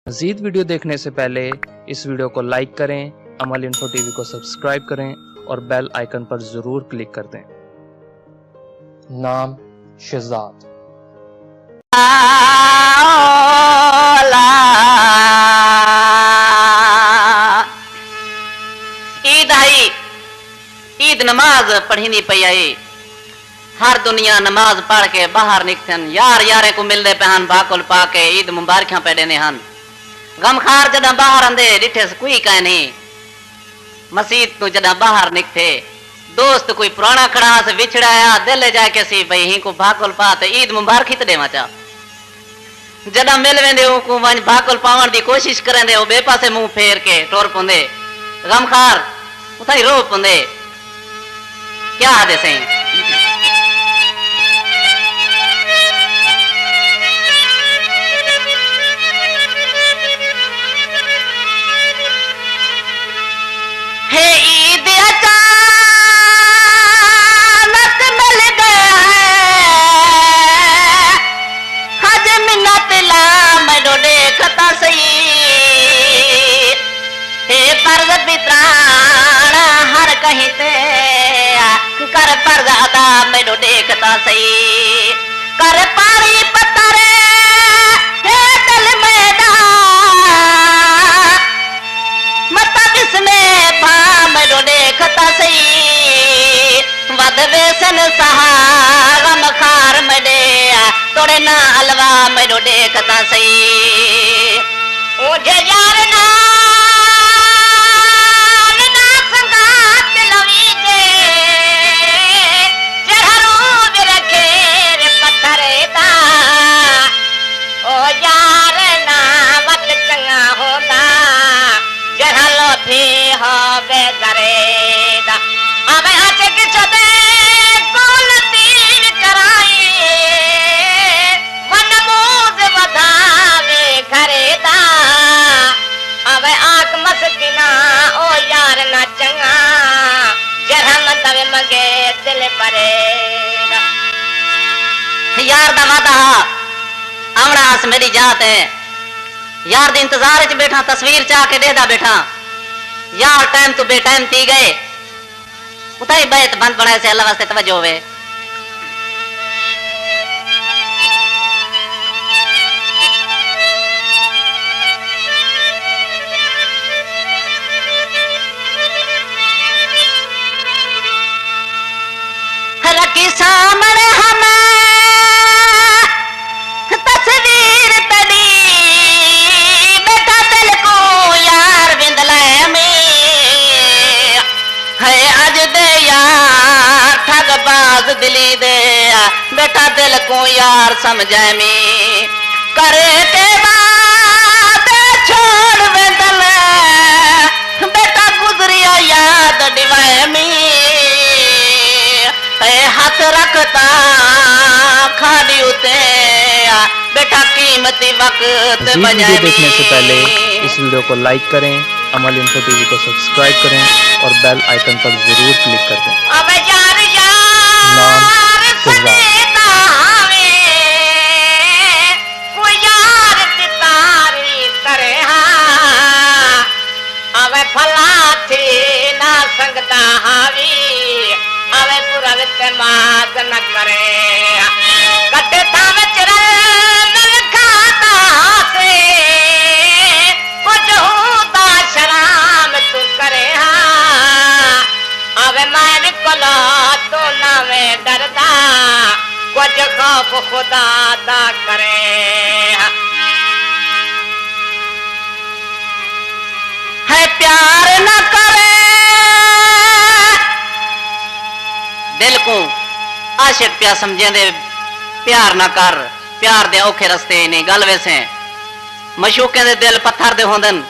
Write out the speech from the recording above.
मज़ीद वीडियो देखने से पहले इस वीडियो को लाइक करें, अमल इन्फो टीवी को सब्सक्राइब करें और बेल आइकन पर ज़रूर क्लिक कर दें। नाम शहजाद। ईद आई, ईद नमाज पढ़ी पई आई। हर दुनिया नमाज पढ़ के बाहर निकतन, यार यारे को मिलते पे हन, बाकुल पाके ईद मुबारक पे देने हन। गमखार जदा बाहर आंदे डिठे से कोई कह नहीं। मस्जिद तू जदा बाहर निकते दोस्त कोई पुराना खड़ा से विछड़ाया दिल जाए के सी भाई ही को बाकुल पा ते ईद मुबारक ही देवा चा। जदा मिल वेंदे को वन बाकुल पावन दी कोशिश करेंदे ओ बे पासे मुंह फेर के टोर पुंदे। गमखार उथाई रो पुंदे। क्या आदे सही हर कहीं ते कर परदा मैनू देखता सही। कर पारी पत्थरे दिल मेरा मता किसने भा मैनू देखता सही। वध वेसन सहा गम खार मडे तोड़े ना अलवा मैनू देखता सही। ओ जे यार ना यार दा वादा आवड़ा आस मेरी जात है। यार दी इंतजार च बैठा, तस्वीर चाह के देदा बैठा। यार टाइम तो बेटाइम थी गए उताई बैत बंद बनाए से अल्लाह वास्ते तवज्जो होवे। रखी सामने हमें तस्वीर तड़ी बेटा दिल को यार बिंदला में है अज दे यार ठगबाज दिली दे बेटा दिल को यार समझे में करे के बाद छोड़ बिंदल बेटा गुजरिया याद डिवाए में हाथ रखता खाली उते बेटा कीमती वक्त वीडियो देखने से पहले इस वीडियो को लाइक करें, अमल इन्फो टीवी को सब्सक्राइब करें और बेल आइकन पर जरूर क्लिक कर दें। अब यार नाम शहजाद। फला थी ना संगता हावी अवे पूरा मात न करे कटे तावे चरल खाता से कुछ होता शराम तू करे। अवे मैं कोला तो ना में डरदा कुछ खौफ खुदा दा करे। है प्यार न करे दिल को आशिक प्या समझे दे प्यार ना कर। प्यार दे औखे रस्ते ने गल वैसे मशूके दे दिल पत्थर दे होंदन।